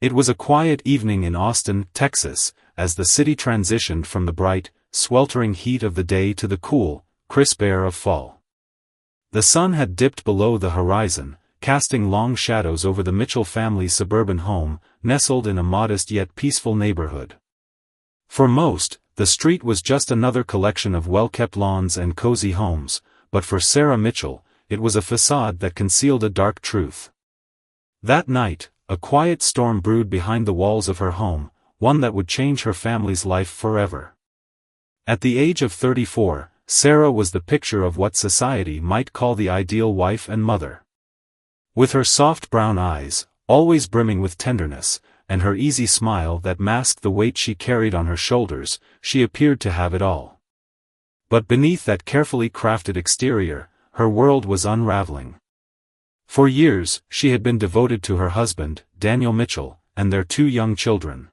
It was a quiet evening in Austin, Texas, as the city transitioned from the bright, sweltering heat of the day to the cool, crisp air of fall. The sun had dipped below the horizon, casting long shadows over the Mitchell family's suburban home, nestled in a modest yet peaceful neighborhood. For most, the street was just another collection of well-kept lawns and cozy homes, but for Sarah Mitchell, it was a facade that concealed a dark truth. That night, a quiet storm brewed behind the walls of her home, one that would change her family's life forever. At the age of 34, Sarah was the picture of what society might call the ideal wife and mother. With her soft brown eyes, always brimming with tenderness, and her easy smile that masked the weight she carried on her shoulders, she appeared to have it all. But beneath that carefully crafted exterior, her world was unraveling. For years, she had been devoted to her husband, Daniel Mitchell, and their 2 young children.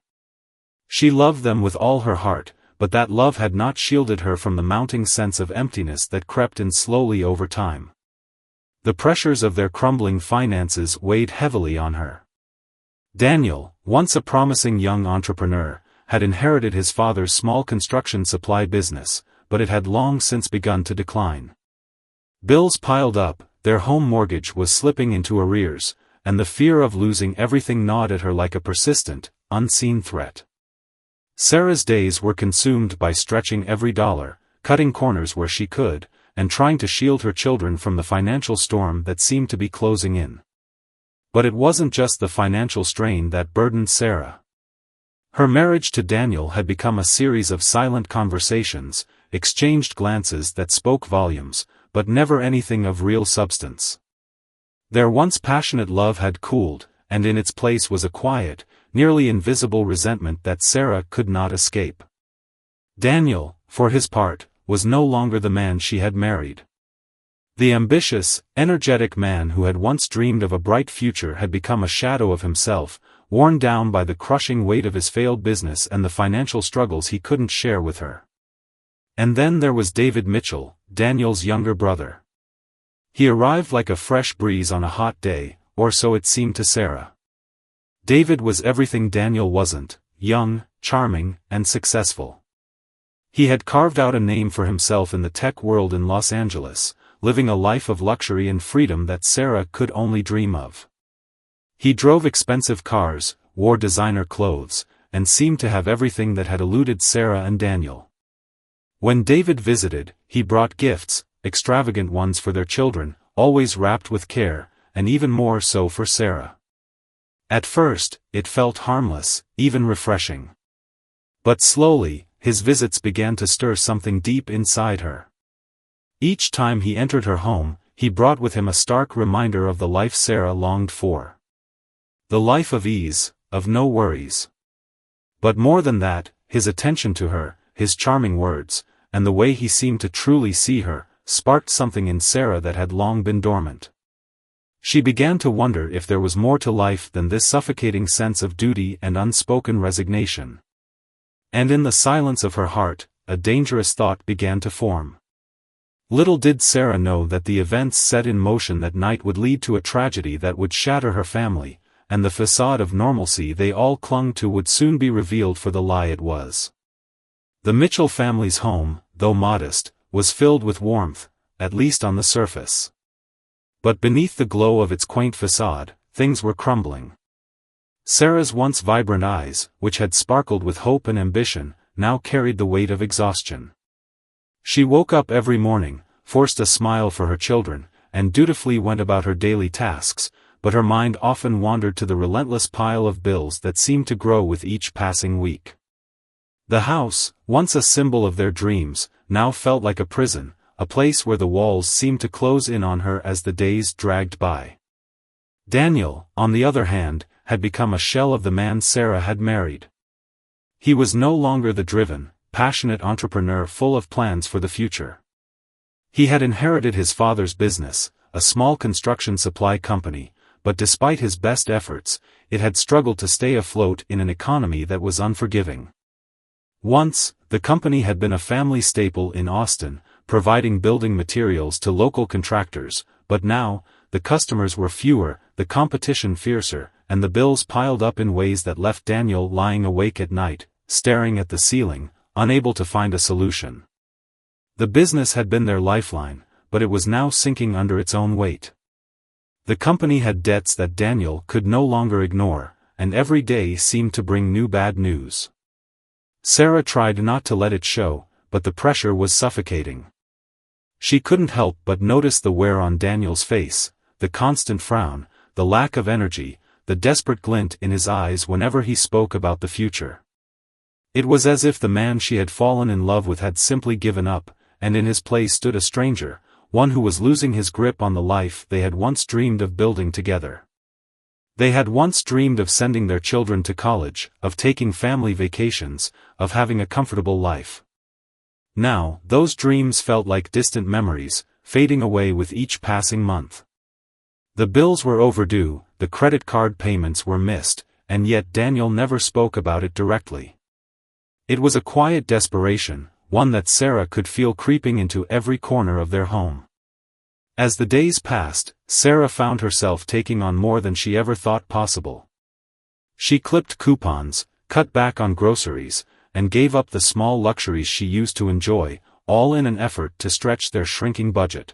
She loved them with all her heart, but that love had not shielded her from the mounting sense of emptiness that crept in slowly over time. The pressures of their crumbling finances weighed heavily on her. Daniel, once a promising young entrepreneur, had inherited his father's small construction supply business, but it had long since begun to decline. Bills piled up, their home mortgage was slipping into arrears, and the fear of losing everything gnawed at her like a persistent, unseen threat. Sarah's days were consumed by stretching every dollar, cutting corners where she could, and trying to shield her children from the financial storm that seemed to be closing in. But it wasn't just the financial strain that burdened Sarah. Her marriage to Daniel had become a series of silent conversations, exchanged glances that spoke volumes, but never anything of real substance. Their once passionate love had cooled, and in its place was a quiet, nearly invisible resentment that Sarah could not escape. Daniel, for his part, was no longer the man she had married. The ambitious, energetic man who had once dreamed of a bright future had become a shadow of himself, worn down by the crushing weight of his failed business and the financial struggles he couldn't share with her. And then there was David Mitchell, Daniel's younger brother. He arrived like a fresh breeze on a hot day, or so it seemed to Sarah. David was everything Daniel wasn't: young, charming, and successful. He had carved out a name for himself in the tech world in Los Angeles, living a life of luxury and freedom that Sarah could only dream of. He drove expensive cars, wore designer clothes, and seemed to have everything that had eluded Sarah and Daniel. When David visited, he brought gifts, extravagant ones for their children, always wrapped with care, and even more so for Sarah. At first, it felt harmless, even refreshing. But slowly, his visits began to stir something deep inside her. Each time he entered her home, he brought with him a stark reminder of the life Sarah longed for. The life of ease, of no worries. But more than that, his attention to her, his charming words, and the way he seemed to truly see her, sparked something in Sarah that had long been dormant. She began to wonder if there was more to life than this suffocating sense of duty and unspoken resignation. And in the silence of her heart, a dangerous thought began to form. Little did Sarah know that the events set in motion that night would lead to a tragedy that would shatter her family, and the facade of normalcy they all clung to would soon be revealed for the lie it was. The Mitchell family's home, though modest, was filled with warmth, at least on the surface. But beneath the glow of its quaint facade, things were crumbling. Sarah's once vibrant eyes, which had sparkled with hope and ambition, now carried the weight of exhaustion. She woke up every morning, forced a smile for her children, and dutifully went about her daily tasks, but her mind often wandered to the relentless pile of bills that seemed to grow with each passing week. The house, once a symbol of their dreams, now felt like a prison, a place where the walls seemed to close in on her as the days dragged by. Daniel, on the other hand, had become a shell of the man Sarah had married. He was no longer the driven, passionate entrepreneur full of plans for the future. He had inherited his father's business, a small construction supply company, but despite his best efforts, it had struggled to stay afloat in an economy that was unforgiving. Once, the company had been a family staple in Austin, providing building materials to local contractors, but now, the customers were fewer, the competition fiercer, and the bills piled up in ways that left Daniel lying awake at night, staring at the ceiling, unable to find a solution. The business had been their lifeline, but it was now sinking under its own weight. The company had debts that Daniel could no longer ignore, and every day seemed to bring new bad news. Sarah tried not to let it show, but the pressure was suffocating. She couldn't help but notice the wear on Daniel's face, the constant frown, the lack of energy, the desperate glint in his eyes whenever he spoke about the future. It was as if the man she had fallen in love with had simply given up, and in his place stood a stranger, one who was losing his grip on the life they had once dreamed of building together. They had once dreamed of sending their children to college, of taking family vacations, of having a comfortable life. Now, those dreams felt like distant memories, fading away with each passing month. The bills were overdue, the credit card payments were missed, and yet Daniel never spoke about it directly. It was a quiet desperation, one that Sarah could feel creeping into every corner of their home. As the days passed, Sarah found herself taking on more than she ever thought possible. She clipped coupons, cut back on groceries, and gave up the small luxuries she used to enjoy, all in an effort to stretch their shrinking budget.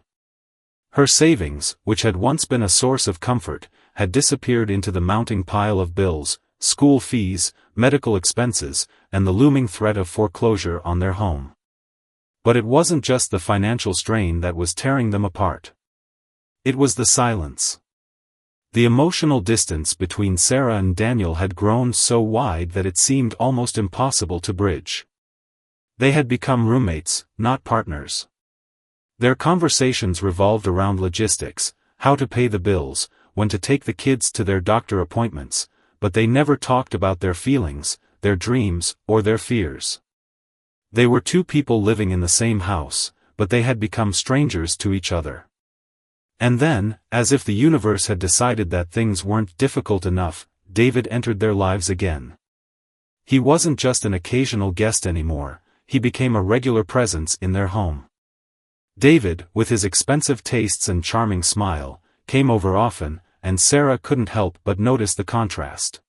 Her savings, which had once been a source of comfort, had disappeared into the mounting pile of bills, school fees, medical expenses, and the looming threat of foreclosure on their home. But it wasn't just the financial strain that was tearing them apart. It was the silence. The emotional distance between Sarah and Daniel had grown so wide that it seemed almost impossible to bridge. They had become roommates, not partners. Their conversations revolved around logistics, how to pay the bills, when to take the kids to their doctor appointments, but they never talked about their feelings, their dreams, or their fears. They were two people living in the same house, but they had become strangers to each other. And then, as if the universe had decided that things weren't difficult enough, David entered their lives again. He wasn't just an occasional guest anymore, he became a regular presence in their home. David, with his expensive tastes and charming smile, came over often, and Sarah couldn't help but notice the contrast.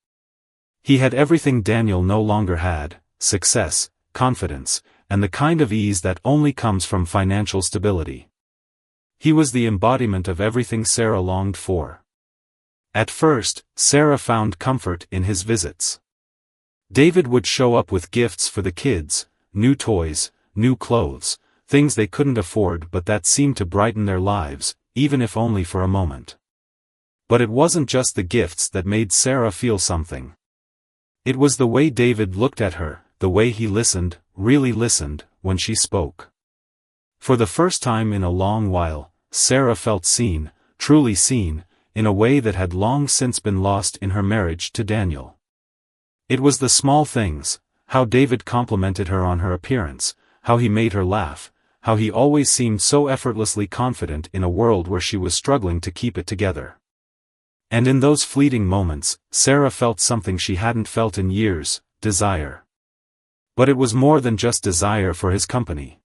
He had everything Daniel no longer had: success, confidence, and the kind of ease that only comes from financial stability. He was the embodiment of everything Sarah longed for. At first, Sarah found comfort in his visits. David would show up with gifts for the kids, new toys, new clothes, things they couldn't afford but that seemed to brighten their lives, even if only for a moment. But it wasn't just the gifts that made Sarah feel something. It was the way David looked at her, the way he listened, really listened, when she spoke. For the first time in a long while, Sarah felt seen, truly seen, in a way that had long since been lost in her marriage to Daniel. It was the small things, how David complimented her on her appearance, how he made her laugh, how he always seemed so effortlessly confident in a world where she was struggling to keep it together. And in those fleeting moments, Sarah felt something she hadn't felt in years: desire. But it was more than just desire for his company.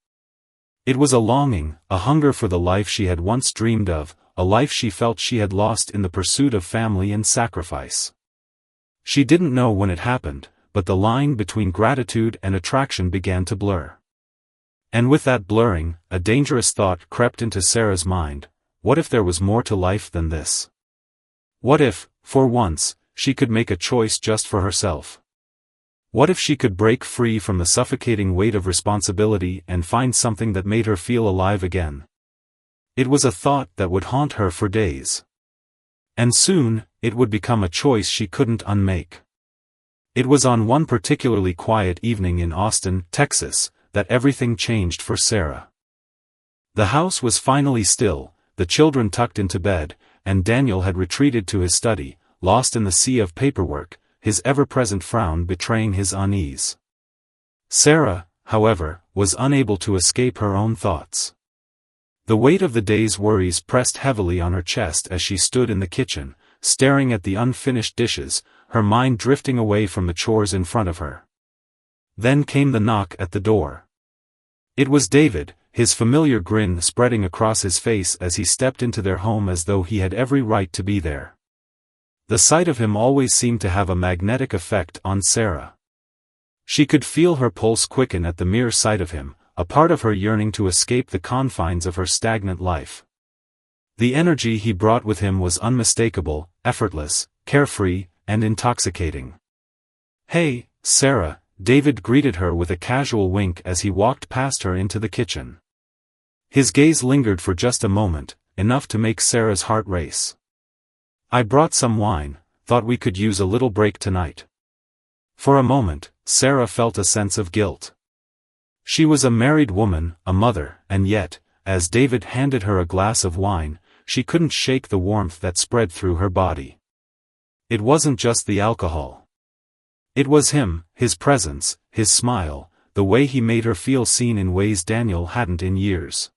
It was a longing, a hunger for the life she had once dreamed of, a life she felt she had lost in the pursuit of family and sacrifice. She didn't know when it happened, but the line between gratitude and attraction began to blur. And with that blurring, a dangerous thought crept into Sarah's mind: what if there was more to life than this? What if, for once, she could make a choice just for herself? What if she could break free from the suffocating weight of responsibility and find something that made her feel alive again? It was a thought that would haunt her for days. And soon, it would become a choice she couldn't unmake. It was on one particularly quiet evening in Austin, Texas, that everything changed for Sarah. The house was finally still, the children tucked into bed, and Daniel had retreated to his study, lost in the sea of paperwork, his ever-present frown betraying his unease. Sarah, however, was unable to escape her own thoughts. The weight of the day's worries pressed heavily on her chest as she stood in the kitchen, staring at the unfinished dishes, her mind drifting away from the chores in front of her. Then came the knock at the door. It was David, his familiar grin spreading across his face as he stepped into their home as though he had every right to be there. The sight of him always seemed to have a magnetic effect on Sarah. She could feel her pulse quicken at the mere sight of him, a part of her yearning to escape the confines of her stagnant life. The energy he brought with him was unmistakable, effortless, carefree, and intoxicating. "Hey, Sarah," David greeted her with a casual wink as he walked past her into the kitchen. His gaze lingered for just a moment, enough to make Sarah's heart race. "I brought some wine, thought we could use a little break tonight." For a moment, Sarah felt a sense of guilt. She was a married woman, a mother, and yet, as David handed her a glass of wine, she couldn't shake the warmth that spread through her body. It wasn't just the alcohol. It was him, his presence, his smile, the way he made her feel seen in ways Daniel hadn't in years.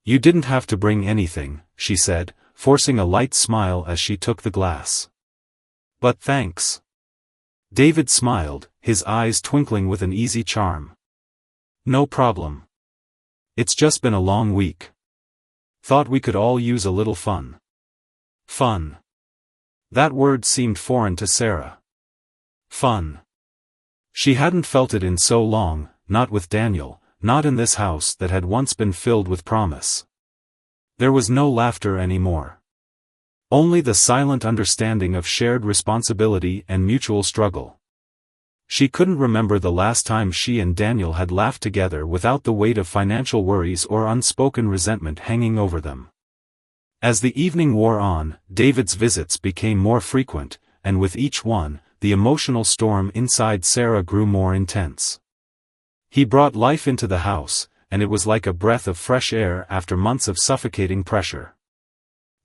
"You didn't have to bring anything," she said, forcing a light smile as she took the glass. "But thanks." David smiled, his eyes twinkling with an easy charm. "No problem. It's just been a long week. Thought we could all use a little fun." Fun. That word seemed foreign to Sarah. Fun. She hadn't felt it in so long, not with Daniel, not in this house that had once been filled with promise. There was no laughter anymore. Only the silent understanding of shared responsibility and mutual struggle. She couldn't remember the last time she and Daniel had laughed together without the weight of financial worries or unspoken resentment hanging over them. As the evening wore on, David's visits became more frequent, and with each one, the emotional storm inside Sarah grew more intense. He brought life into the house, and it was like a breath of fresh air after months of suffocating pressure.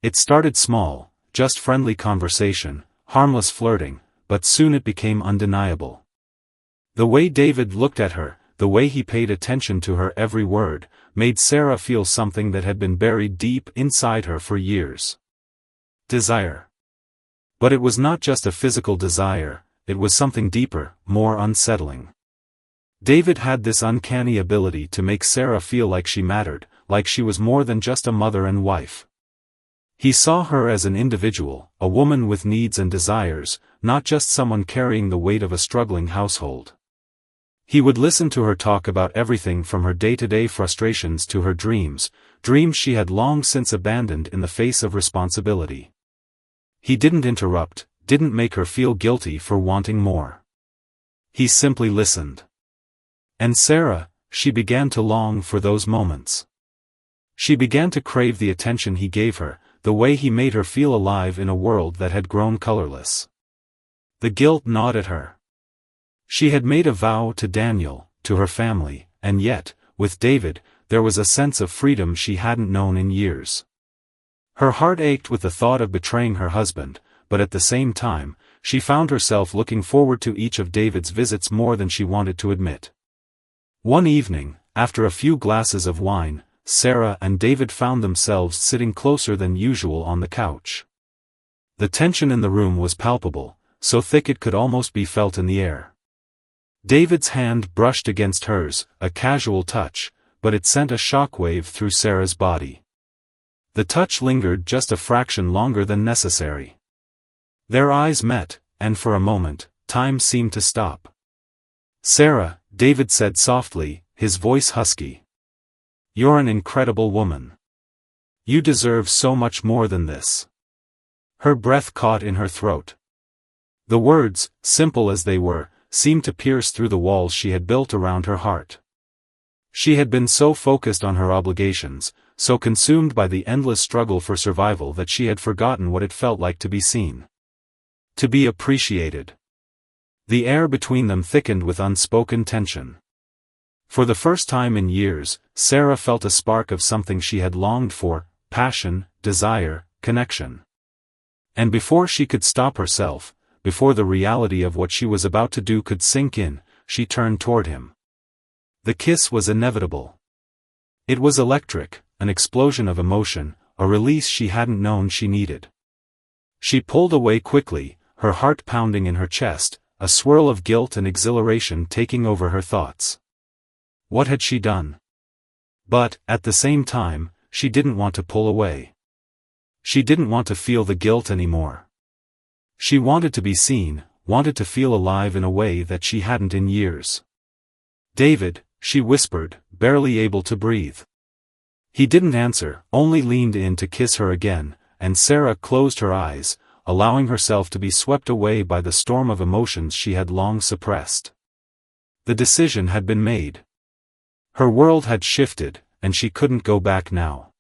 It started small, just friendly conversation, harmless flirting, but soon it became undeniable. The way David looked at her, the way he paid attention to her every word, made Sarah feel something that had been buried deep inside her for years. Desire. But it was not just a physical desire, it was something deeper, more unsettling. David had this uncanny ability to make Sarah feel like she mattered, like she was more than just a mother and wife. He saw her as an individual, a woman with needs and desires, not just someone carrying the weight of a struggling household. He would listen to her talk about everything from her day-to-day frustrations to her dreams she had long since abandoned in the face of responsibility. He didn't interrupt, didn't make her feel guilty for wanting more. He simply listened. And Sarah, she began to long for those moments. She began to crave the attention he gave her, the way he made her feel alive in a world that had grown colorless. The guilt gnawed at her. She had made a vow to Daniel, to her family, and yet, with David, there was a sense of freedom she hadn't known in years. Her heart ached with the thought of betraying her husband, but at the same time, she found herself looking forward to each of David's visits more than she wanted to admit. One evening, after a few glasses of wine, Sarah and David found themselves sitting closer than usual on the couch. The tension in the room was palpable, so thick it could almost be felt in the air. David's hand brushed against hers, a casual touch, but it sent a shockwave through Sarah's body. The touch lingered just a fraction longer than necessary. Their eyes met, and for a moment, time seemed to stop. "Sarah," David said softly, his voice husky. "You're an incredible woman. You deserve so much more than this." Her breath caught in her throat. The words, simple as they were, seemed to pierce through the walls she had built around her heart. She had been so focused on her obligations, so consumed by the endless struggle for survival that she had forgotten what it felt like to be seen. To be appreciated. The air between them thickened with unspoken tension. For the first time in years, Sarah felt a spark of something she had longed for: passion, desire, connection. And before she could stop herself, before the reality of what she was about to do could sink in, she turned toward him. The kiss was inevitable. It was electric, an explosion of emotion, a release she hadn't known she needed. She pulled away quickly, her heart pounding in her chest, a swirl of guilt and exhilaration taking over her thoughts. What had she done? But, at the same time, she didn't want to pull away. She didn't want to feel the guilt anymore. She wanted to be seen, wanted to feel alive in a way that she hadn't in years. "David," she whispered, barely able to breathe. He didn't answer, only leaned in to kiss her again, and Sarah closed her eyes, allowing herself to be swept away by the storm of emotions she had long suppressed. The decision had been made. Her world had shifted, and she couldn't go back now.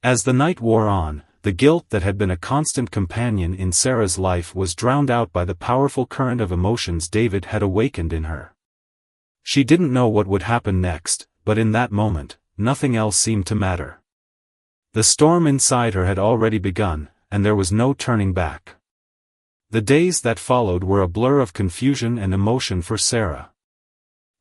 As the night wore on, the guilt that had been a constant companion in Sarah's life was drowned out by the powerful current of emotions David had awakened in her. She didn't know what would happen next, but in that moment, nothing else seemed to matter. The storm inside her had already begun, and there was no turning back. The days that followed were a blur of confusion and emotion for Sarah.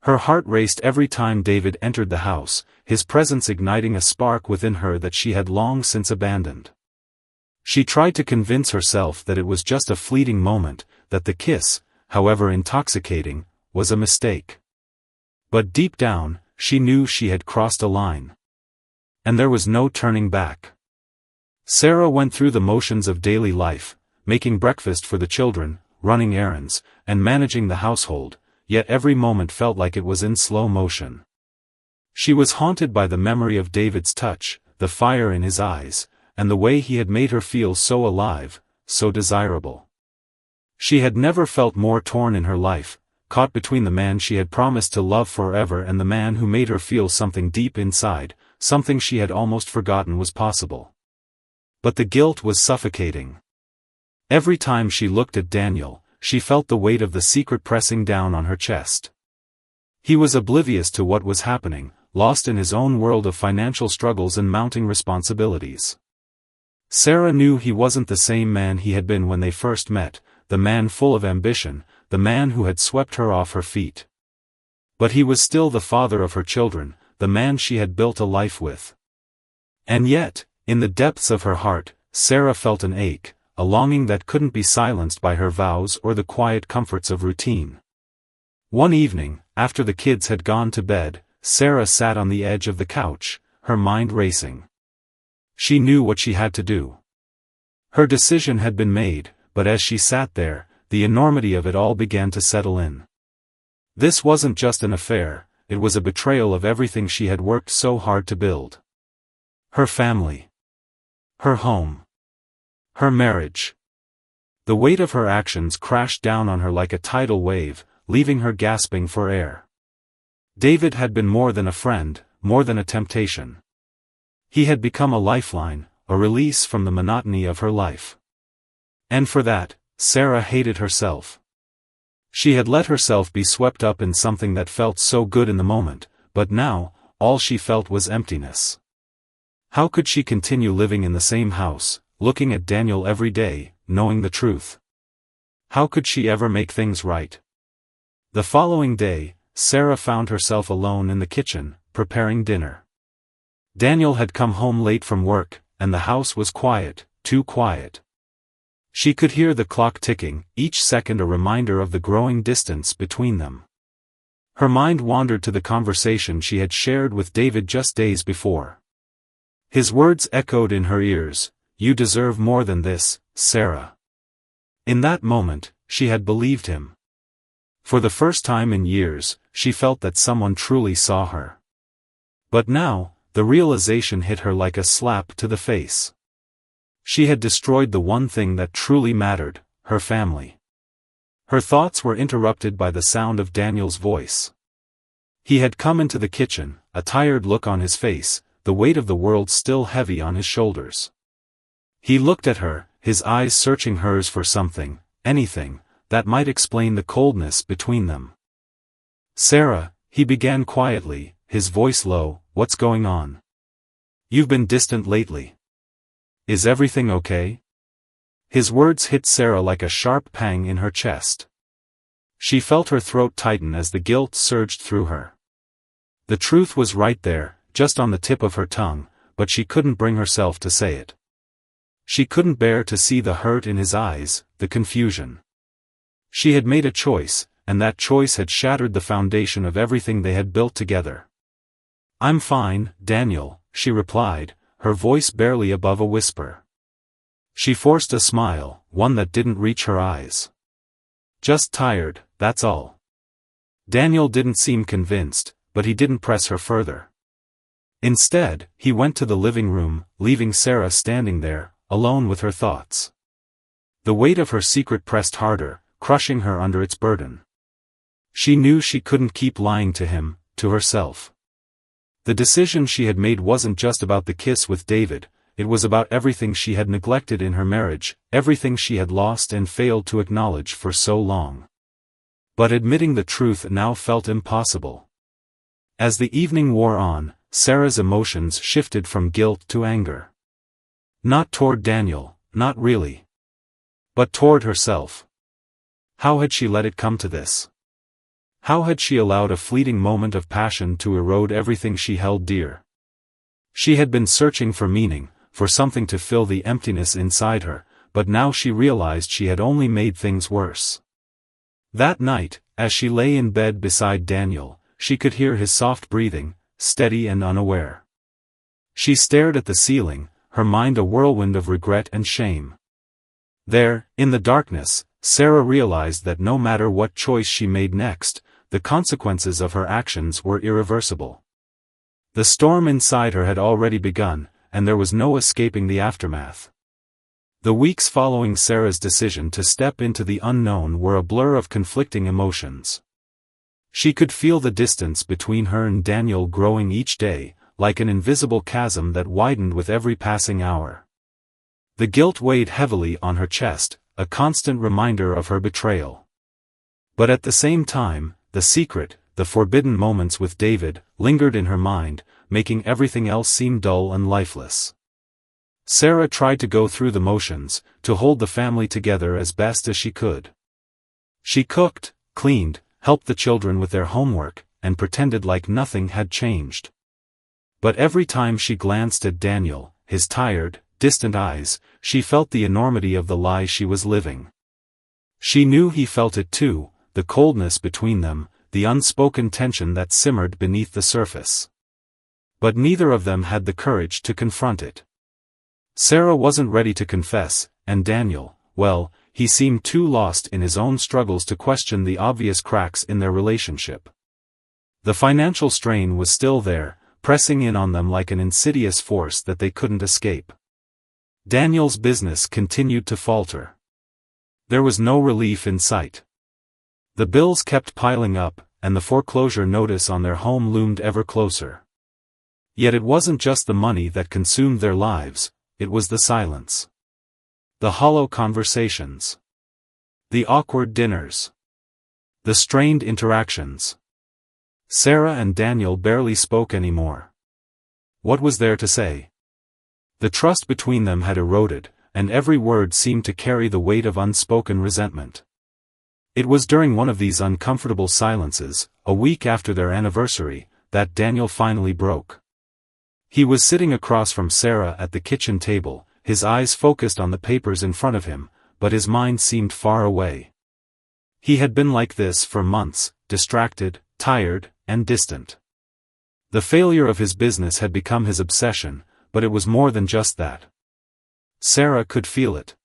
Her heart raced every time David entered the house, his presence igniting a spark within her that she had long since abandoned. She tried to convince herself that it was just a fleeting moment, that the kiss, however intoxicating, was a mistake. But deep down, she knew she had crossed a line. And there was no turning back. Sarah went through the motions of daily life, making breakfast for the children, running errands, and managing the household, yet every moment felt like it was in slow motion. She was haunted by the memory of David's touch, the fire in his eyes, and the way he had made her feel so alive, so desirable. She had never felt more torn in her life, caught between the man she had promised to love forever and the man who made her feel something deep inside, something she had almost forgotten was possible. But the guilt was suffocating. Every time she looked at Daniel, she felt the weight of the secret pressing down on her chest. He was oblivious to what was happening, lost in his own world of financial struggles and mounting responsibilities. Sarah knew he wasn't the same man he had been when they first met, the man full of ambition, the man who had swept her off her feet. But he was still the father of her children, the man she had built a life with. And yet, in the depths of her heart, Sarah felt an ache, a longing that couldn't be silenced by her vows or the quiet comforts of routine. One evening, after the kids had gone to bed, Sarah sat on the edge of the couch, her mind racing. She knew what she had to do. Her decision had been made, but as she sat there, the enormity of it all began to settle in. This wasn't just an affair, it was a betrayal of everything she had worked so hard to build. Her family. Her home. Her marriage. The weight of her actions crashed down on her like a tidal wave, leaving her gasping for air. David had been more than a friend, more than a temptation. He had become a lifeline, a release from the monotony of her life. And for that, Sarah hated herself. She had let herself be swept up in something that felt so good in the moment, but now, all she felt was emptiness. How could she continue living in the same house, looking at Daniel every day, knowing the truth? How could she ever make things right? The following day, Sarah found herself alone in the kitchen, preparing dinner. Daniel had come home late from work, and the house was quiet, too quiet. She could hear the clock ticking, each second a reminder of the growing distance between them. Her mind wandered to the conversation she had shared with David just days before. His words echoed in her ears, "You deserve more than this, Sarah." In that moment, she had believed him. For the first time in years, she felt that someone truly saw her. But now, the realization hit her like a slap to the face. She had destroyed the one thing that truly mattered, her family. Her thoughts were interrupted by the sound of Daniel's voice. He had come into the kitchen, a tired look on his face, the weight of the world still heavy on his shoulders. He looked at her, his eyes searching hers for something, anything, that might explain the coldness between them. "Sarah," he began quietly, his voice low, "what's going on? You've been distant lately. Is everything okay?" His words hit Sarah like a sharp pang in her chest. She felt her throat tighten as the guilt surged through her. The truth was right there, just on the tip of her tongue, but she couldn't bring herself to say it. She couldn't bear to see the hurt in his eyes, the confusion. She had made a choice, and that choice had shattered the foundation of everything they had built together. "I'm fine, Daniel," she replied, her voice barely above a whisper. She forced a smile, one that didn't reach her eyes. Just tired, that's all. Daniel didn't seem convinced, but he didn't press her further. Instead, he went to the living room, leaving Sarah standing there, alone with her thoughts. The weight of her secret pressed harder, crushing her under its burden. She knew she couldn't keep lying to him, to herself. The decision she had made wasn't just about the kiss with David, it was about everything she had neglected in her marriage, everything she had lost and failed to acknowledge for so long. But admitting the truth now felt impossible. As the evening wore on, Sarah's emotions shifted from guilt to anger. Not toward Daniel, not really. But toward herself. How had she let it come to this? How had she allowed a fleeting moment of passion to erode everything she held dear? She had been searching for meaning, for something to fill the emptiness inside her, but now she realized she had only made things worse. That night, as she lay in bed beside Daniel, she could hear his soft breathing, steady and unaware. She stared at the ceiling, her mind a whirlwind of regret and shame. There, in the darkness, Sarah realized that no matter what choice she made next, the consequences of her actions were irreversible. The storm inside her had already begun, and there was no escaping the aftermath. The weeks following Sarah's decision to step into the unknown were a blur of conflicting emotions. She could feel the distance between her and Daniel growing each day, like an invisible chasm that widened with every passing hour. The guilt weighed heavily on her chest, a constant reminder of her betrayal. But at the same time, the secret, the forbidden moments with David, lingered in her mind, making everything else seem dull and lifeless. Sarah tried to go through the motions, to hold the family together as best as she could. She cooked, cleaned, helped the children with their homework, and pretended like nothing had changed. But every time she glanced at Daniel, his tired, distant eyes, she felt the enormity of the lie she was living. She knew he felt it too, the coldness between them, the unspoken tension that simmered beneath the surface. But neither of them had the courage to confront it. Sarah wasn't ready to confess, and Daniel, well, he seemed too lost in his own struggles to question the obvious cracks in their relationship. The financial strain was still there, pressing in on them like an insidious force that they couldn't escape. Daniel's business continued to falter. There was no relief in sight. The bills kept piling up, and the foreclosure notice on their home loomed ever closer. Yet it wasn't just the money that consumed their lives, it was the silence. The hollow conversations. The awkward dinners. The strained interactions. Sarah and Daniel barely spoke anymore. What was there to say? The trust between them had eroded, and every word seemed to carry the weight of unspoken resentment. It was during one of these uncomfortable silences, a week after their anniversary, that Daniel finally broke. He was sitting across from Sarah at the kitchen table, his eyes focused on the papers in front of him, but his mind seemed far away. He had been like this for months, distracted, tired, and distant. The failure of his business had become his obsession, but it was more than just that. Sarah could feel it.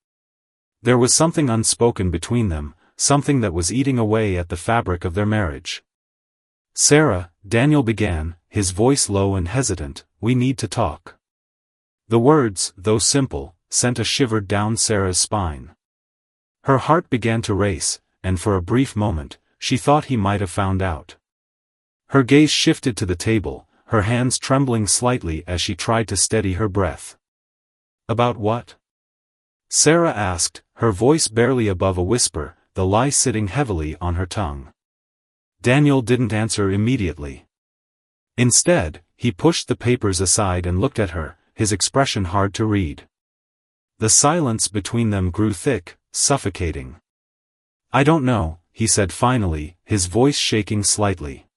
There was something unspoken between them, something that was eating away at the fabric of their marriage. Sarah, Daniel began, his voice low and hesitant, "We need to talk." The words, though simple, sent a shiver down Sarah's spine. Her heart began to race, and for a brief moment, she thought he might have found out. Her gaze shifted to the table, her hands trembling slightly as she tried to steady her breath. "About what?" Sarah asked, her voice barely above a whisper, the lie sitting heavily on her tongue. Daniel didn't answer immediately. Instead, he pushed the papers aside and looked at her, his expression hard to read. The silence between them grew thick, suffocating. "I don't know," he said finally, his voice shaking slightly.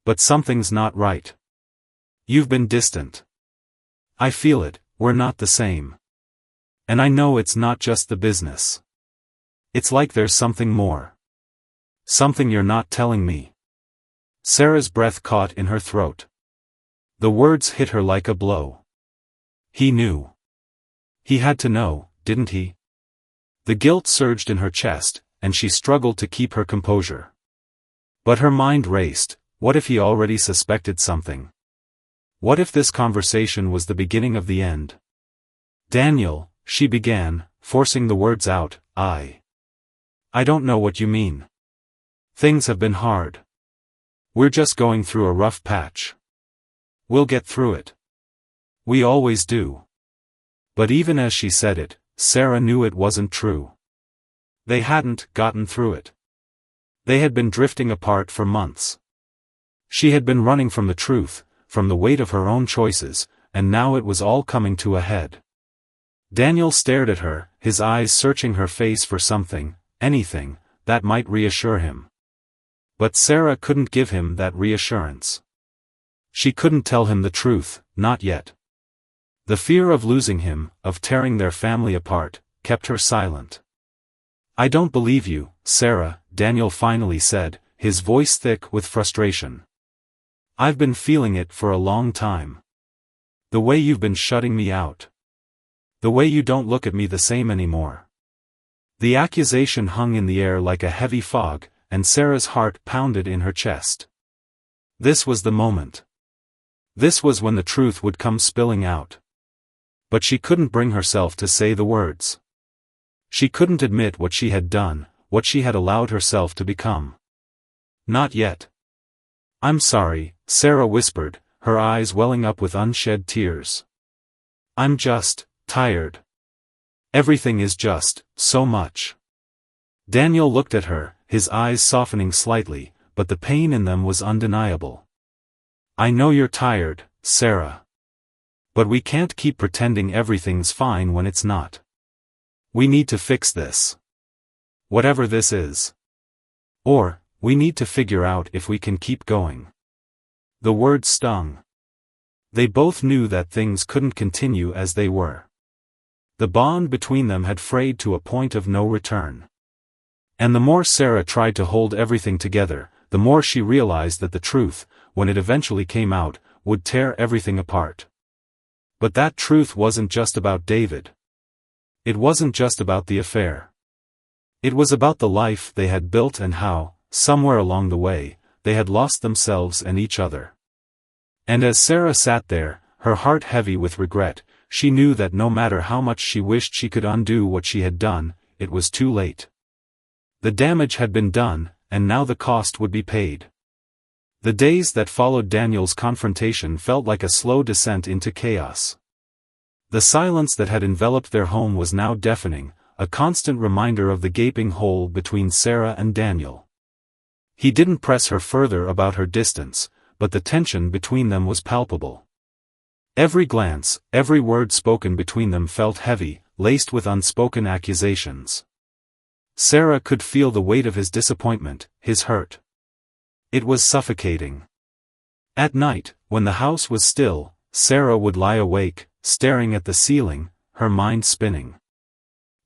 "But something's not right. You've been distant. I feel it, we're not the same. And I know it's not just the business. It's like there's something more. Something you're not telling me." Sarah's breath caught in her throat. The words hit her like a blow. He knew. He had to know, didn't he? The guilt surged in her chest, and she struggled to keep her composure. But her mind raced. What if he already suspected something? What if this conversation was the beginning of the end? Daniel, she began, forcing the words out, I don't know what you mean. Things have been hard. We're just going through a rough patch. We'll get through it. We always do. But even as she said it, Sarah knew it wasn't true. They hadn't gotten through it. They had been drifting apart for months. She had been running from the truth, from the weight of her own choices, and now it was all coming to a head. Daniel stared at her, his eyes searching her face for something, anything, that might reassure him. But Sarah couldn't give him that reassurance. She couldn't tell him the truth, not yet. The fear of losing him, of tearing their family apart, kept her silent. I don't believe you, Sarah, Daniel finally said, his voice thick with frustration. I've been feeling it for a long time. The way you've been shutting me out. The way you don't look at me the same anymore. The accusation hung in the air like a heavy fog, and Sarah's heart pounded in her chest. This was the moment. This was when the truth would come spilling out. But she couldn't bring herself to say the words. She couldn't admit what she had done, what she had allowed herself to become. Not yet. I'm sorry, Sarah whispered, her eyes welling up with unshed tears. I'm just tired. Everything is just so much. Daniel looked at her, his eyes softening slightly, but the pain in them was undeniable. I know you're tired, Sarah. But we can't keep pretending everything's fine when it's not. We need to fix this. Whatever this is. Or, we need to figure out if we can keep going. The word stung. They both knew that things couldn't continue as they were. The bond between them had frayed to a point of no return. And the more Sarah tried to hold everything together, the more she realized that the truth, when it eventually came out, would tear everything apart. But that truth wasn't just about David. It wasn't just about the affair. It was about the life they had built and how, somewhere along the way, they had lost themselves and each other. And as Sarah sat there, her heart heavy with regret, she knew that no matter how much she wished she could undo what she had done, it was too late. The damage had been done, and now the cost would be paid. The days that followed Daniel's confrontation felt like a slow descent into chaos. The silence that had enveloped their home was now deafening, a constant reminder of the gaping hole between Sarah and Daniel. He didn't press her further about her distance, but the tension between them was palpable. Every glance, every word spoken between them felt heavy, laced with unspoken accusations. Sarah could feel the weight of his disappointment, his hurt. It was suffocating. At night, when the house was still, Sarah would lie awake, staring at the ceiling, her mind spinning.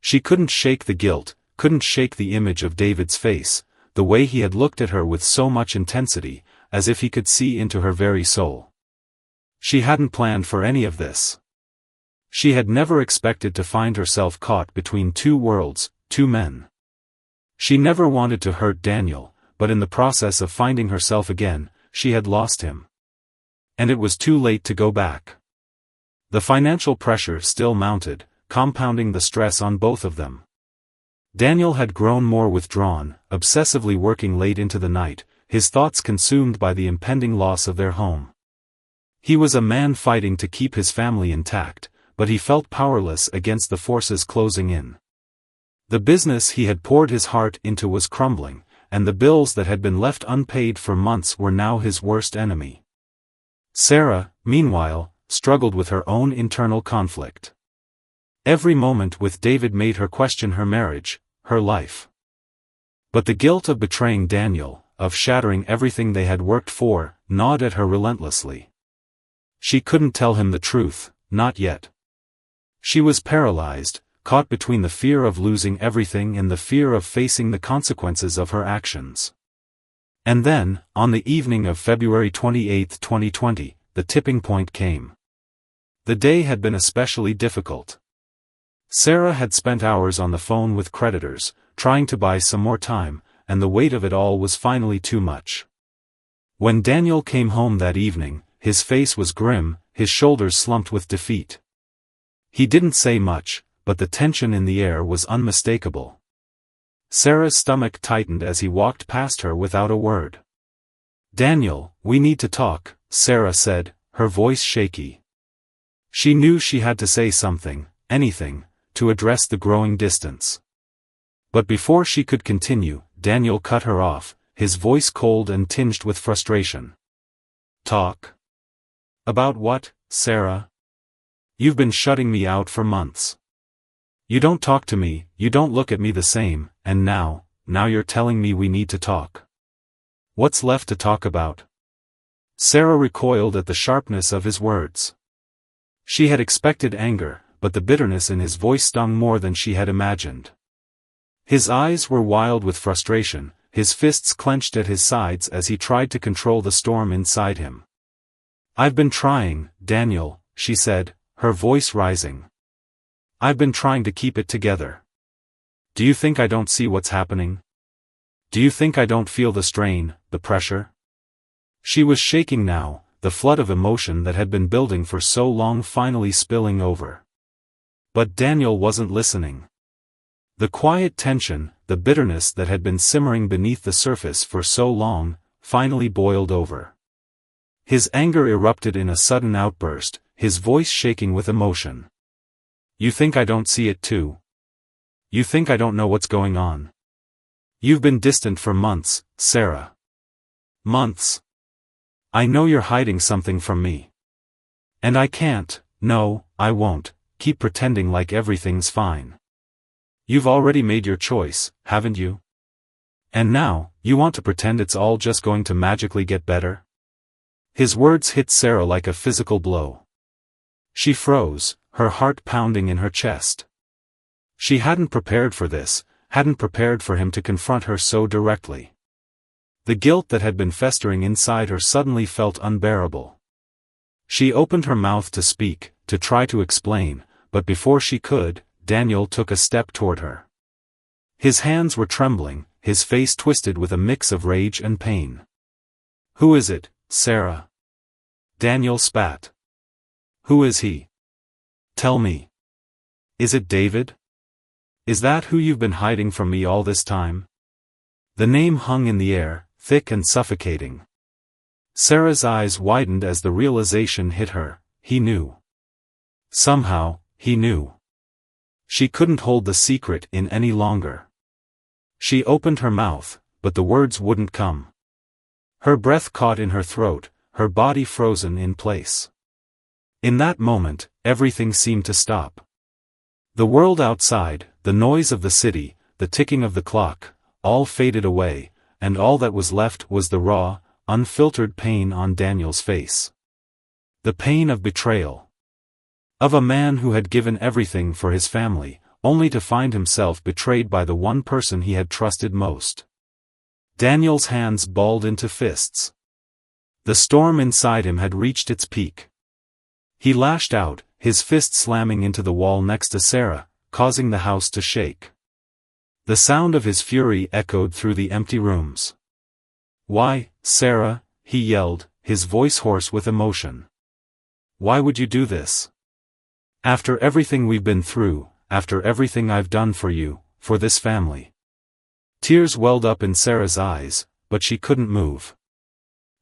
She couldn't shake the guilt, couldn't shake the image of David's face, the way he had looked at her with so much intensity, as if he could see into her very soul. She hadn't planned for any of this. She had never expected to find herself caught between two worlds, two men. She never wanted to hurt Daniel, but in the process of finding herself again, she had lost him. And it was too late to go back. The financial pressure still mounted, compounding the stress on both of them. Daniel had grown more withdrawn, obsessively working late into the night, his thoughts consumed by the impending loss of their home. He was a man fighting to keep his family intact, but he felt powerless against the forces closing in. The business he had poured his heart into was crumbling, and the bills that had been left unpaid for months were now his worst enemy. Sarah, meanwhile, struggled with her own internal conflict. Every moment with David made her question her marriage, her life. But the guilt of betraying Daniel, of shattering everything they had worked for, gnawed at her relentlessly. She couldn't tell him the truth, not yet. She was paralyzed, caught between the fear of losing everything and the fear of facing the consequences of her actions. And then, on the evening of February 28, 2020, the tipping point came. The day had been especially difficult. Sarah had spent hours on the phone with creditors, trying to buy some more time, and the weight of it all was finally too much. When Daniel came home that evening, his face was grim, his shoulders slumped with defeat. He didn't say much, but the tension in the air was unmistakable. Sarah's stomach tightened as he walked past her without a word. "Daniel, we need to talk," Sarah said, her voice shaky. She knew she had to say something, anything, to address the growing distance. But before she could continue, Daniel cut her off, his voice cold and tinged with frustration. "Talk? About what, Sarah? You've been shutting me out for months. You don't talk to me, you don't look at me the same, and now you're telling me we need to talk. What's left to talk about?" Sarah recoiled at the sharpness of his words. She had expected anger, but the bitterness in his voice stung more than she had imagined. His eyes were wild with frustration, his fists clenched at his sides as he tried to control the storm inside him. "I've been trying, Daniel," she said, her voice rising. "I've been trying to keep it together. Do you think I don't see what's happening? Do you think I don't feel the strain, the pressure?" She was shaking now, the flood of emotion that had been building for so long finally spilling over. But Daniel wasn't listening. The quiet tension, the bitterness that had been simmering beneath the surface for so long, finally boiled over. His anger erupted in a sudden outburst, his voice shaking with emotion. "You think I don't see it too? You think I don't know what's going on? You've been distant for months, Sarah. Months. I know you're hiding something from me. And I can't, no, I won't, keep pretending like everything's fine. You've already made your choice, haven't you? And now, you want to pretend it's all just going to magically get better?" His words hit Sarah like a physical blow. She froze, her heart pounding in her chest. She hadn't prepared for this, hadn't prepared for him to confront her so directly. The guilt that had been festering inside her suddenly felt unbearable. She opened her mouth to speak, to try to explain, but before she could, Daniel took a step toward her. His hands were trembling, his face twisted with a mix of rage and pain. "Who is it, Sarah?" Daniel spat. "Who is he? Tell me. Is it David? Is that who you've been hiding from me all this time?" The name hung in the air, thick and suffocating. Sarah's eyes widened as the realization hit her, he knew. Somehow, he knew. She couldn't hold the secret in any longer. She opened her mouth, but the words wouldn't come. Her breath caught in her throat, her body frozen in place. In that moment, everything seemed to stop. The world outside, the noise of the city, the ticking of the clock, all faded away, and all that was left was the raw, unfiltered pain on Daniel's face. The pain of betrayal. Of a man who had given everything for his family, only to find himself betrayed by the one person he had trusted most. Daniel's hands balled into fists. The storm inside him had reached its peak. He lashed out, his fist slamming into the wall next to Sarah, causing the house to shake. The sound of his fury echoed through the empty rooms. "Why, Sarah," he yelled, his voice hoarse with emotion. "Why would you do this? After everything we've been through, after everything I've done for you, for this family." Tears welled up in Sarah's eyes, but she couldn't move.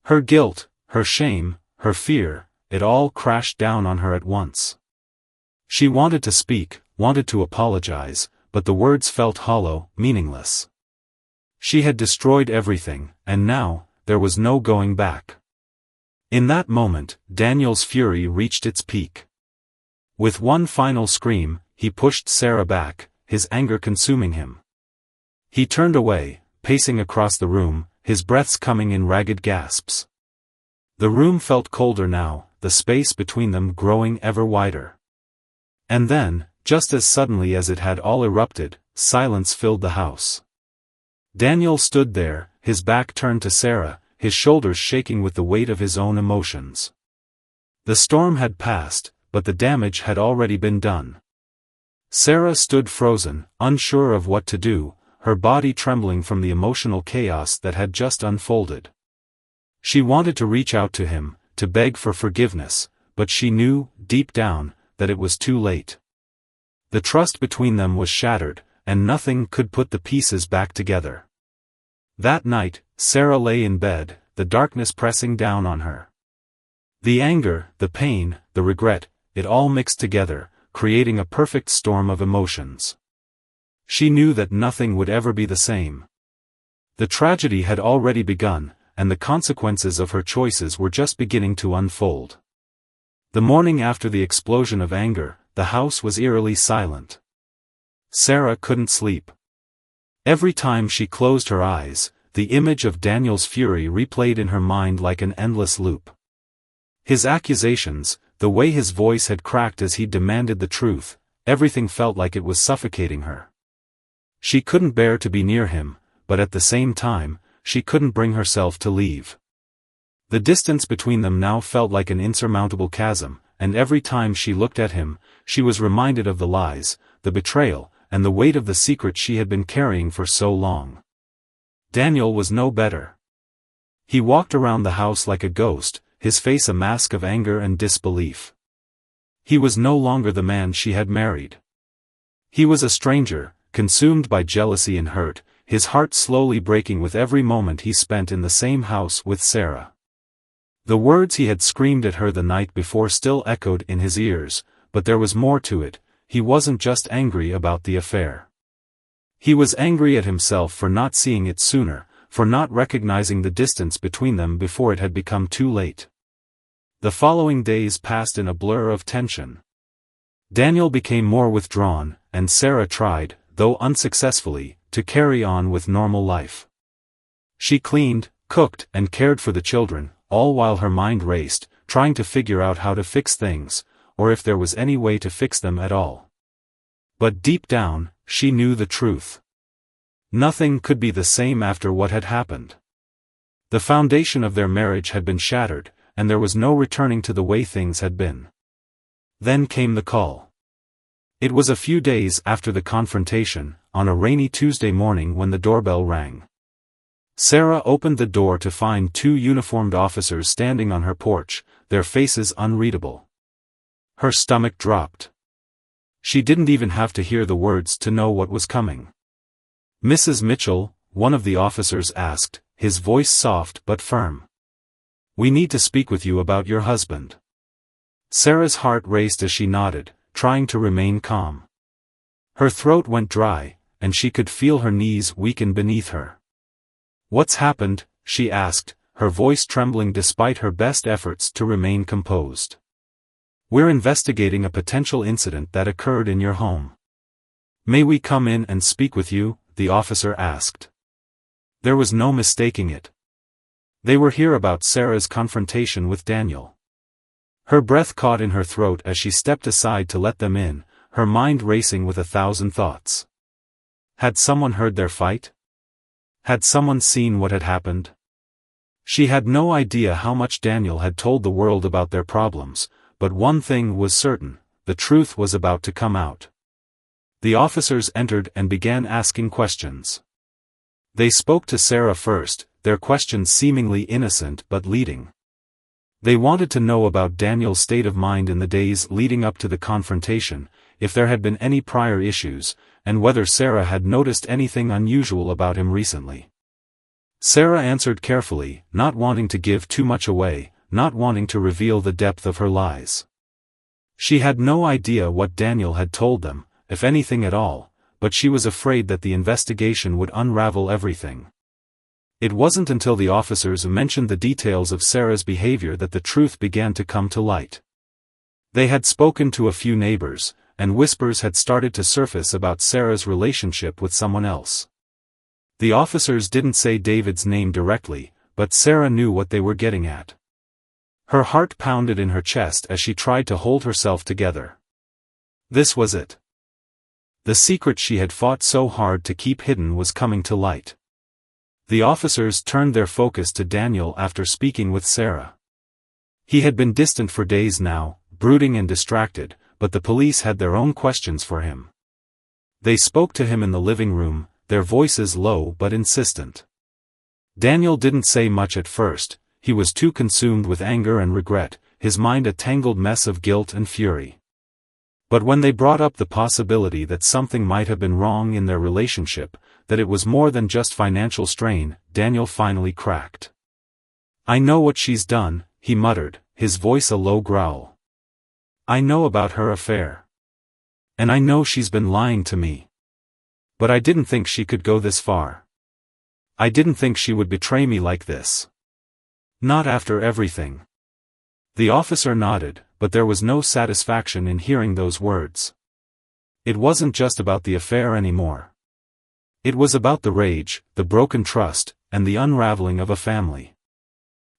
Her guilt, her shame, her fear, it all crashed down on her at once. She wanted to speak, wanted to apologize, but the words felt hollow, meaningless. She had destroyed everything, and now, there was no going back. In that moment, Daniel's fury reached its peak. With one final scream, he pushed Sarah back, his anger consuming him. He turned away, pacing across the room, his breaths coming in ragged gasps. The room felt colder now, the space between them growing ever wider. And then, just as suddenly as it had all erupted, silence filled the house. Daniel stood there, his back turned to Sarah, his shoulders shaking with the weight of his own emotions. The storm had passed, but the damage had already been done. Sarah stood frozen, unsure of what to do, her body trembling from the emotional chaos that had just unfolded. She wanted to reach out to him, to beg for forgiveness, but she knew, deep down, that it was too late. The trust between them was shattered, and nothing could put the pieces back together. That night, Sarah lay in bed, the darkness pressing down on her. The anger, the pain, the regret, it all mixed together, creating a perfect storm of emotions. She knew that nothing would ever be the same. The tragedy had already begun, and the consequences of her choices were just beginning to unfold. The morning after the explosion of anger, the house was eerily silent. Sarah couldn't sleep. Every time she closed her eyes, the image of Daniel's fury replayed in her mind like an endless loop. His accusations, the way his voice had cracked as he demanded the truth, everything felt like it was suffocating her. She couldn't bear to be near him, but at the same time, she couldn't bring herself to leave. The distance between them now felt like an insurmountable chasm, and every time she looked at him, she was reminded of the lies, the betrayal, and the weight of the secret she had been carrying for so long. Daniel was no better. He walked around the house like a ghost, his face a mask of anger and disbelief. He was no longer the man she had married. He was a stranger, consumed by jealousy and hurt, his heart slowly breaking with every moment he spent in the same house with Sarah. The words he had screamed at her the night before still echoed in his ears, but there was more to it. He wasn't just angry about the affair. He was angry at himself for not seeing it sooner, for not recognizing the distance between them before it had become too late. The following days passed in a blur of tension. Daniel became more withdrawn, and Sarah tried, though unsuccessfully, to carry on with normal life. She cleaned, cooked, and cared for the children, all while her mind raced, trying to figure out how to fix things, or if there was any way to fix them at all. But deep down, she knew the truth. Nothing could be the same after what had happened. The foundation of their marriage had been shattered, and there was no returning to the way things had been. Then came the call. It was a few days after the confrontation, on a rainy Tuesday morning when the doorbell rang. Sarah opened the door to find two uniformed officers standing on her porch, their faces unreadable. Her stomach dropped. She didn't even have to hear the words to know what was coming. "Mrs. Mitchell," one of the officers asked, his voice soft but firm. "We need to speak with you about your husband." Sarah's heart raced as she nodded, trying to remain calm. Her throat went dry, and she could feel her knees weaken beneath her. "What's happened?" she asked, her voice trembling despite her best efforts to remain composed. "We're investigating a potential incident that occurred in your home." "May we come in and speak with you?" the officer asked. There was no mistaking it. They were here about Sarah's confrontation with Daniel. Her breath caught in her throat as she stepped aside to let them in, her mind racing with 1,000 thoughts. Had someone heard their fight? Had someone seen what had happened? She had no idea how much Daniel had told the world about their problems, but one thing was certain, the truth was about to come out. The officers entered and began asking questions. They spoke to Sarah first, their questions seemingly innocent but leading. They wanted to know about Daniel's state of mind in the days leading up to the confrontation, if there had been any prior issues, and whether Sarah had noticed anything unusual about him recently. Sarah answered carefully, not wanting to give too much away, not wanting to reveal the depth of her lies. She had no idea what Daniel had told them, if anything at all, but she was afraid that the investigation would unravel everything. It wasn't until the officers mentioned the details of Sarah's behavior that the truth began to come to light. They had spoken to a few neighbors, and whispers had started to surface about Sarah's relationship with someone else. The officers didn't say David's name directly, but Sarah knew what they were getting at. Her heart pounded in her chest as she tried to hold herself together. This was it. The secret she had fought so hard to keep hidden was coming to light. The officers turned their focus to Daniel after speaking with Sarah. He had been distant for days now, brooding and distracted, but the police had their own questions for him. They spoke to him in the living room, their voices low but insistent. Daniel didn't say much at first. He was too consumed with anger and regret, his mind a tangled mess of guilt and fury. But when they brought up the possibility that something might have been wrong in their relationship, that it was more than just financial strain, Daniel finally cracked. "I know what she's done," he muttered, his voice a low growl. "I know about her affair. And I know she's been lying to me. But I didn't think she could go this far. I didn't think she would betray me like this. Not after everything." The officer nodded, but there was no satisfaction in hearing those words. It wasn't just about the affair anymore. It was about the rage, the broken trust, and the unraveling of a family.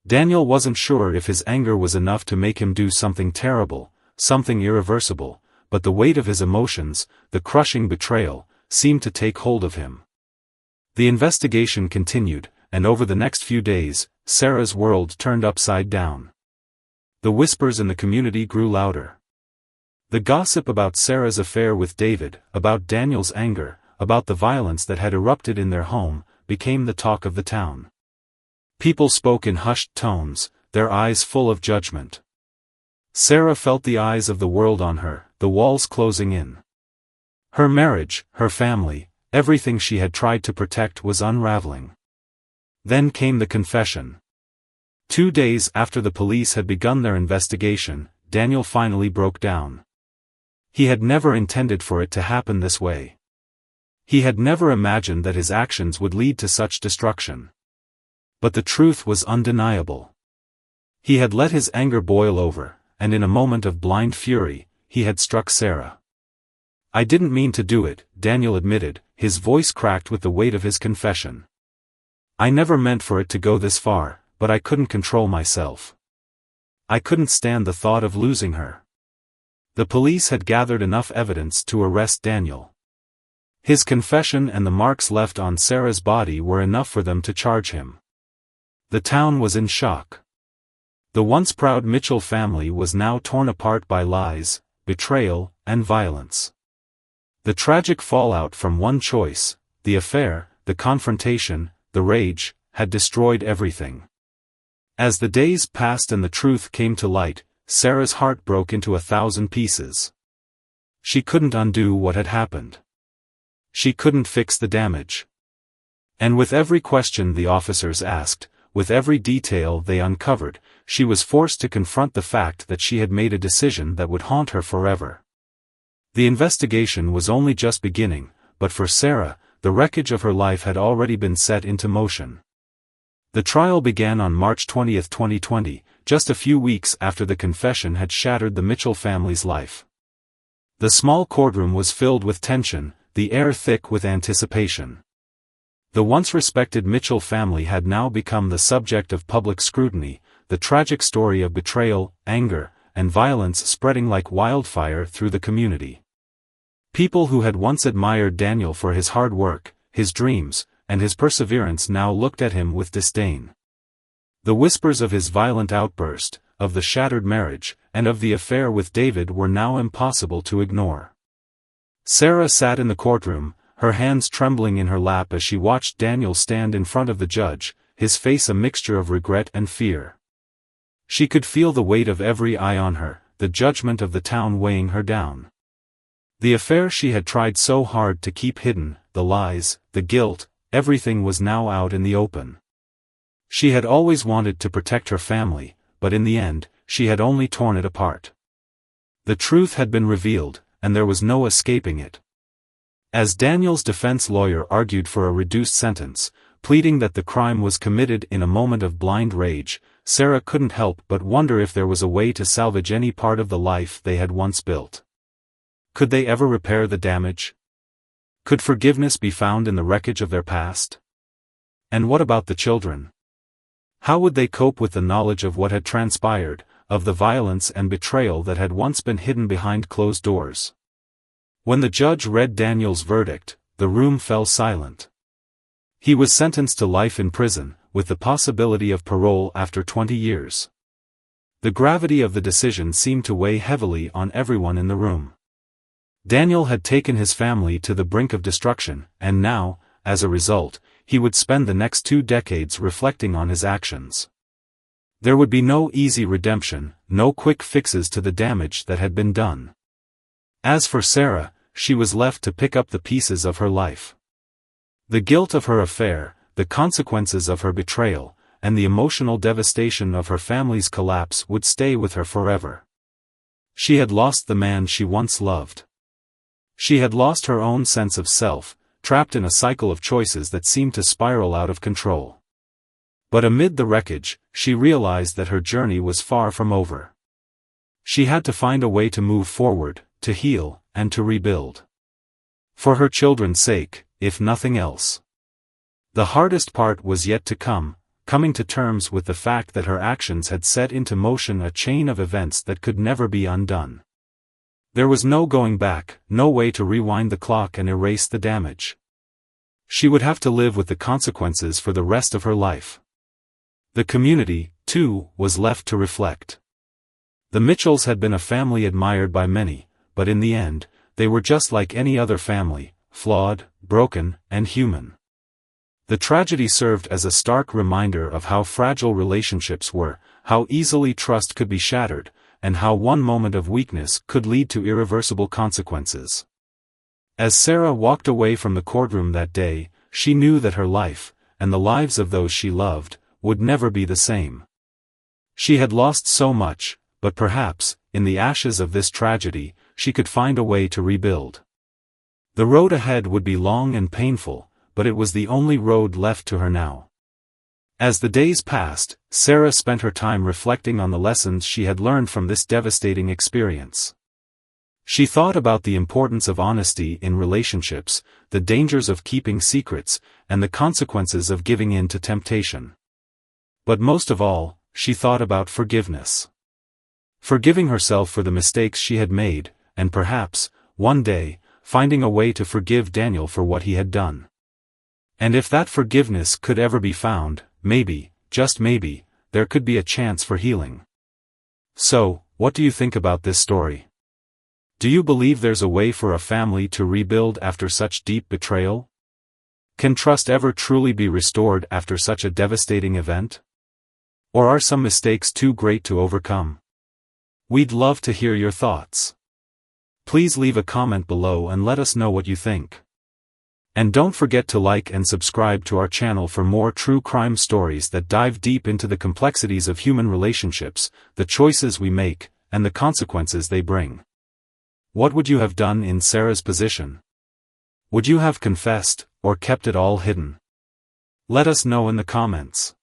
Daniel wasn't sure if his anger was enough to make him do something terrible, something irreversible, but the weight of his emotions, the crushing betrayal, seemed to take hold of him. The investigation continued, and over the next few days, Sarah's world turned upside down. The whispers in the community grew louder. The gossip about Sarah's affair with David, about Daniel's anger, about the violence that had erupted in their home, became the talk of the town. People spoke in hushed tones, their eyes full of judgment. Sarah felt the eyes of the world on her, the walls closing in. Her marriage, her family, everything she had tried to protect was unraveling. Then came the confession. 2 days after the police had begun their investigation, Daniel finally broke down. He had never intended for it to happen this way. He had never imagined that his actions would lead to such destruction. But the truth was undeniable. He had let his anger boil over, and in a moment of blind fury, he had struck Sarah. "I didn't mean to do it," Daniel admitted, his voice cracked with the weight of his confession. "I never meant for it to go this far, but I couldn't control myself. I couldn't stand the thought of losing her." The police had gathered enough evidence to arrest Daniel. His confession and the marks left on Sarah's body were enough for them to charge him. The town was in shock. The once proud Mitchell family was now torn apart by lies, betrayal, and violence. The tragic fallout from one choice, the affair, the confrontation, the rage, had destroyed everything. As the days passed and the truth came to light, Sarah's heart broke into 1,000 pieces. She couldn't undo what had happened. She couldn't fix the damage. And with every question the officers asked, with every detail they uncovered, she was forced to confront the fact that she had made a decision that would haunt her forever. The investigation was only just beginning, but for Sarah, the wreckage of her life had already been set into motion. The trial began on March 20, 2020, just a few weeks after the confession had shattered the Mitchell family's life. The small courtroom was filled with tension, the air thick with anticipation. The once respected Mitchell family had now become the subject of public scrutiny, the tragic story of betrayal, anger, and violence spreading like wildfire through the community. People who had once admired Daniel for his hard work, his dreams, and his perseverance now looked at him with disdain. The whispers of his violent outburst, of the shattered marriage, and of the affair with David were now impossible to ignore. Sarah sat in the courtroom, her hands trembling in her lap as she watched Daniel stand in front of the judge, his face a mixture of regret and fear. She could feel the weight of every eye on her, the judgment of the town weighing her down. The affair she had tried so hard to keep hidden, the lies, the guilt, everything was now out in the open. She had always wanted to protect her family, but in the end, she had only torn it apart. The truth had been revealed, and there was no escaping it. As Daniel's defense lawyer argued for a reduced sentence, pleading that the crime was committed in a moment of blind rage, Sarah couldn't help but wonder if there was a way to salvage any part of the life they had once built. Could they ever repair the damage? Could forgiveness be found in the wreckage of their past? And what about the children? How would they cope with the knowledge of what had transpired, of the violence and betrayal that had once been hidden behind closed doors? When the judge read Daniel's verdict, the room fell silent. He was sentenced to life in prison, with the possibility of parole after 20 years. The gravity of the decision seemed to weigh heavily on everyone in the room. Daniel had taken his family to the brink of destruction, and now, as a result, he would spend the next 2 decades reflecting on his actions. There would be no easy redemption, no quick fixes to the damage that had been done. As for Sarah, she was left to pick up the pieces of her life. The guilt of her affair, the consequences of her betrayal, and the emotional devastation of her family's collapse would stay with her forever. She had lost the man she once loved. She had lost her own sense of self, trapped in a cycle of choices that seemed to spiral out of control. But amid the wreckage, she realized that her journey was far from over. She had to find a way to move forward, to heal, and to rebuild. For her children's sake, if nothing else. The hardest part was yet to come, coming to terms with the fact that her actions had set into motion a chain of events that could never be undone. There was no going back, no way to rewind the clock and erase the damage. She would have to live with the consequences for the rest of her life. The community, too, was left to reflect. The Mitchells had been a family admired by many, but in the end, they were just like any other family, flawed, broken, and human. The tragedy served as a stark reminder of how fragile relationships were, how easily trust could be shattered, and how one moment of weakness could lead to irreversible consequences. As Sarah walked away from the courtroom that day, she knew that her life, and the lives of those she loved, would never be the same. She had lost so much, but perhaps, in the ashes of this tragedy, she could find a way to rebuild. The road ahead would be long and painful, but it was the only road left to her now. As the days passed, Sarah spent her time reflecting on the lessons she had learned from this devastating experience. She thought about the importance of honesty in relationships, the dangers of keeping secrets, and the consequences of giving in to temptation. But most of all, she thought about forgiveness. Forgiving herself for the mistakes she had made, and perhaps, one day, finding a way to forgive Daniel for what he had done. And if that forgiveness could ever be found, maybe, just maybe, there could be a chance for healing. So, what do you think about this story? Do you believe there's a way for a family to rebuild after such deep betrayal? Can trust ever truly be restored after such a devastating event? Or are some mistakes too great to overcome? We'd love to hear your thoughts. Please leave a comment below and let us know what you think. And don't forget to like and subscribe to our channel for more true crime stories that dive deep into the complexities of human relationships, the choices we make, and the consequences they bring. What would you have done in Sarah's position? Would you have confessed, or kept it all hidden? Let us know in the comments.